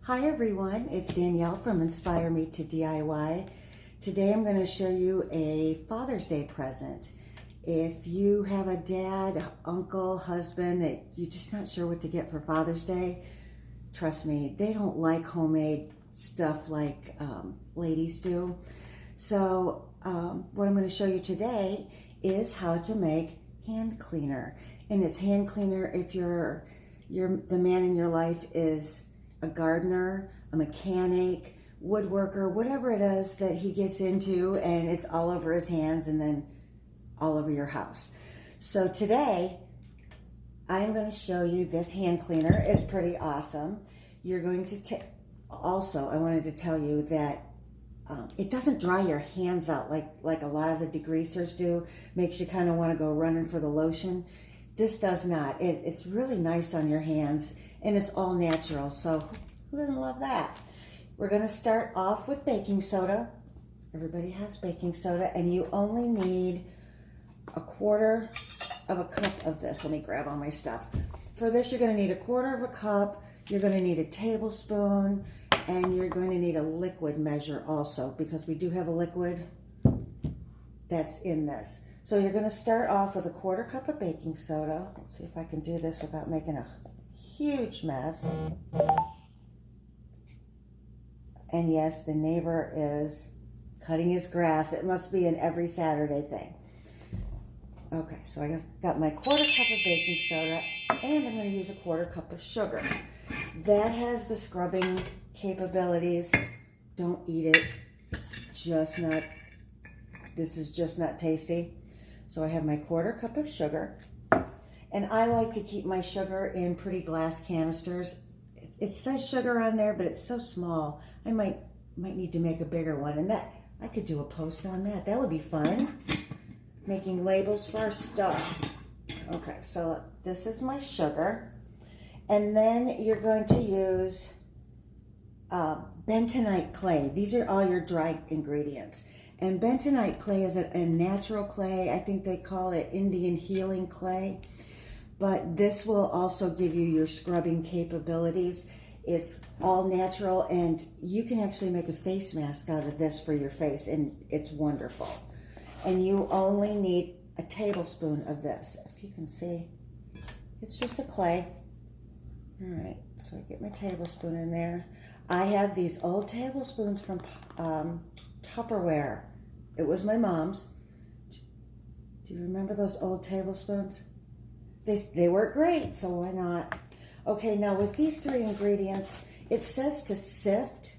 Hi everyone, it's Danielle from Inspire Me to DIY. Today I'm going to show you a Father's Day present. If you have a dad, uncle, husband that you're just not sure what to get for Father's Day, trust me, they don't like homemade stuff like ladies do. So what I'm going to show you today is how to make hand cleaner. And it's hand cleaner if the man in your life is a gardener, a mechanic, woodworker, whatever it is that he gets into, and it's all over his hands and then all over your house. So today, I'm going to show you this hand cleaner. It's pretty awesome. You're going to also, I wanted to tell you that it doesn't dry your hands out like a lot of the degreasers do. Makes you kind of want to go running for the lotion. This does not. It's really nice on your hands, and it's all natural, so who doesn't love that? We're going to start off with baking soda. Everybody has baking soda, and you only need a quarter of a cup of this. Let me grab all my stuff. For this, you're going to need a quarter of a cup, you're going to need a tablespoon, and you're going to need a liquid measure also, because we do have a liquid that's in this. So you're going to start off with a quarter cup of baking soda. Let's see if I can do this without making a huge mess. And yes, the neighbor is cutting his grass. It must be an every Saturday thing. Okay, so I got my quarter cup of baking soda, and I'm going to use a quarter cup of sugar. That has the scrubbing capabilities. Don't eat it. This is just not tasty. So I have my quarter cup of sugar. And I like to keep my sugar in pretty glass canisters. It says sugar on there, but it's so small. I might need to make a bigger one. And that I could do a post on that. That would be fun. Making labels for our stuff. Okay, so this is my sugar. And then you're going to use bentonite clay. These are all your dry ingredients. And bentonite clay is a natural clay. I think they call it Indian healing clay. But this will also give you your scrubbing capabilities. It's all natural, and you can actually make a face mask out of this for your face, and it's wonderful. And you only need a tablespoon of this. If you can see, it's just a clay. All right, so I get my tablespoon in there. I have these old tablespoons from Tupperware. It was my mom's. Do you remember those old tablespoons? They work great, so why not? Okay, now with these three ingredients, it says to sift.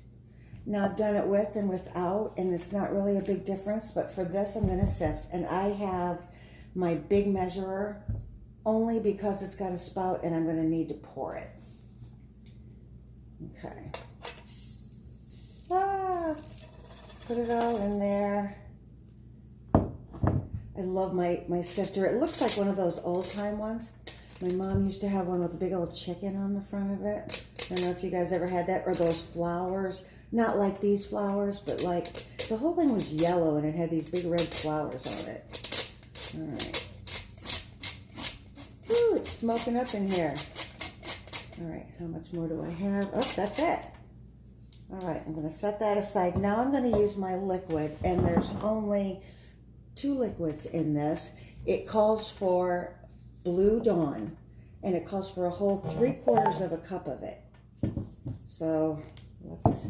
Now I've done it with and without, and it's not really a big difference, but for this I'm going to sift. And I have my big measurer only because it's got a spout and I'm going to need to pour it. Okay. Put it all in there. I love my sifter. It looks like one of those old-time ones. My mom used to have one with a big old chicken on the front of it. I don't know if you guys ever had that. Or those flowers. Not like these flowers, but like the whole thing was yellow and it had these big red flowers on it. All right. Ooh, it's smoking up in here. All right, how much more do I have? Oh, that's it. All right, I'm going to set that aside. Now I'm going to use my liquid, and there's only 2 liquids in this. It calls for Blue Dawn, and it calls for a whole 3/4 of a cup of it. So let's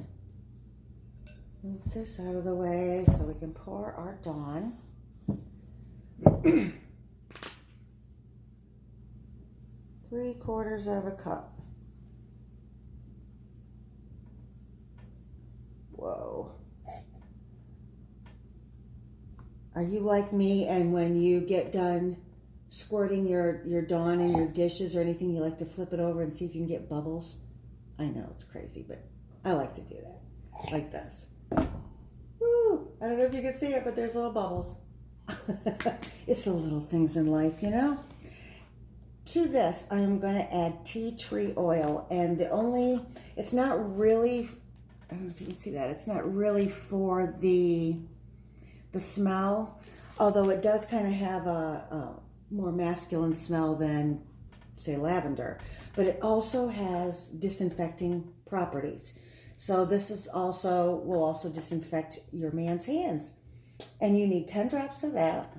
move this out of the way so we can pour our Dawn. 3/4 of a cup. Whoa. Are you like me, and when you get done squirting your Dawn in your dishes or anything, you like to flip it over and see if you can get bubbles? I know, it's crazy, but I like to do that. Like this. Woo! I don't know if you can see it, but there's little bubbles. It's the little things in life, you know? To this, I'm going to add tea tree oil, and it's not really, I don't know if you can see that, it's not really for the smell, although it does kind of have a more masculine smell than say lavender, but it also has disinfecting properties. So this is also, will also disinfect your man's hands. And you need 10 drops of that.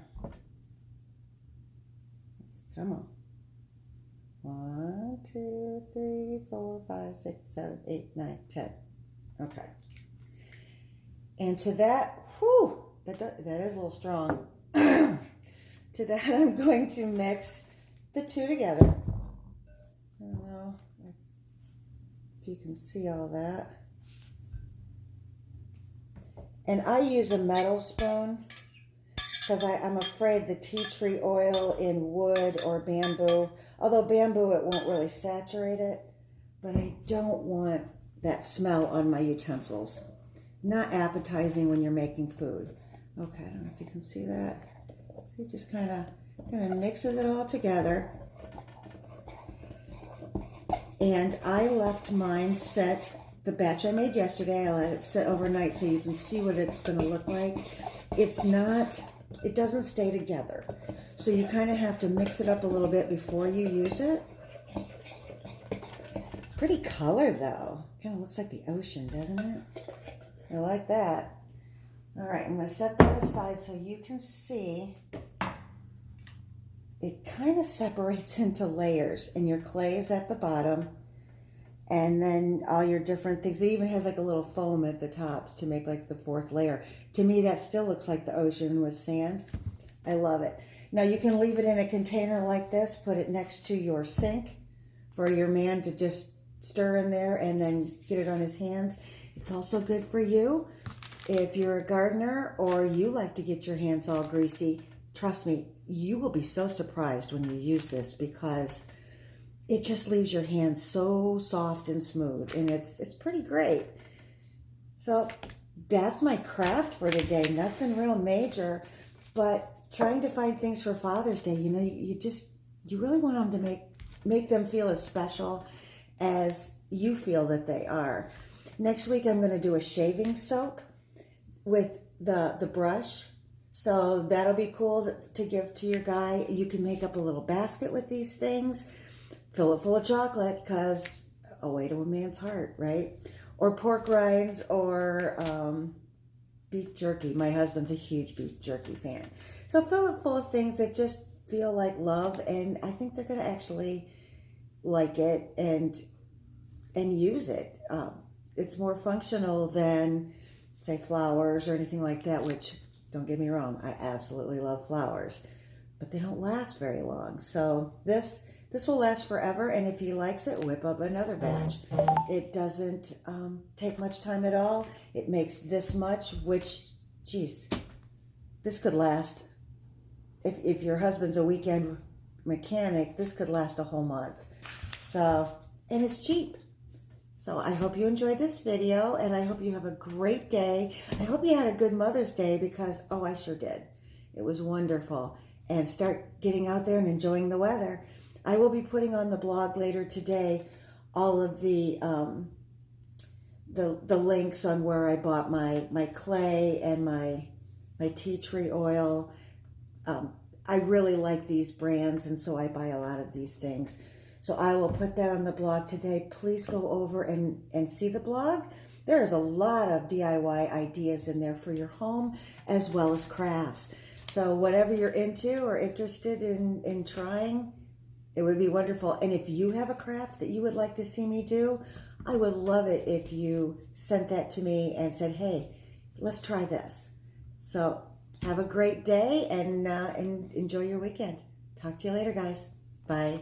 Come on. 1, 2, 3, 4, 5, 6, 7, 8, 9, 10. Okay. And to that, whew, that is a little strong. To that, I'm going to mix the two together. I don't know if you can see all that. And I use a metal spoon because I'm afraid the tea tree oil in wood or bamboo, although bamboo, it won't really saturate it, but I don't want that smell on my utensils. Not appetizing when you're making food. Okay, I don't know if you can see that. See, it just kind of mixes it all together. And I left mine set, the batch I made yesterday, I let it sit overnight so you can see what it's going to look like. It doesn't stay together. So you kind of have to mix it up a little bit before you use it. Pretty color though. Kind of looks like the ocean, doesn't it? I like that. All right, I'm going to set that aside so you can see. It kind of separates into layers, and your clay is at the bottom, and then all your different things. It even has like a little foam at the top to make like the fourth layer. To me, that still looks like the ocean with sand. I love it. Now you can leave it in a container like this, put it next to your sink for your man to just stir in there and then get it on his hands. It's also good for you if you're a gardener or you like to get your hands all greasy. Trust me, you will be so surprised when you use this because it just leaves your hands so soft and smooth, and it's pretty great. So that's my craft for today. Nothing real major, but trying to find things for Father's Day. You know, you really want them to make them feel as special as you feel that they are. Next week I'm going to do a shaving soap with the brush. So that'll be cool to give to your guy. You can make up a little basket with these things. Fill it full of chocolate because a way to a man's heart, right? Or pork rinds or beef jerky. My husband's a huge beef jerky fan. So fill it full of things that just feel like love, and I think they're going to actually like it and use it. It's more functional than, say, flowers or anything like that, which, don't get me wrong, I absolutely love flowers, but they don't last very long. So this will last forever, and if he likes it, whip up another batch. It doesn't take much time at all. It makes this much, which, geez, this could last, if your husband's a weekend mechanic, this could last a whole month. So, and it's cheap. So I hope you enjoyed this video, and I hope you have a great day. I hope you had a good Mother's Day because, oh, I sure did. It was wonderful. And start getting out there and enjoying the weather. I will be putting on the blog later today all of the links on where I bought my clay and my tea tree oil. I really like these brands, and so I buy a lot of these things. So I will put that on the blog today. Please go over and see the blog. There is a lot of DIY ideas in there for your home as well as crafts. So whatever you're into or interested in trying, it would be wonderful. And if you have a craft that you would like to see me do, I would love it if you sent that to me and said, hey, let's try this. So have a great day and enjoy your weekend. Talk to you later, guys. Bye.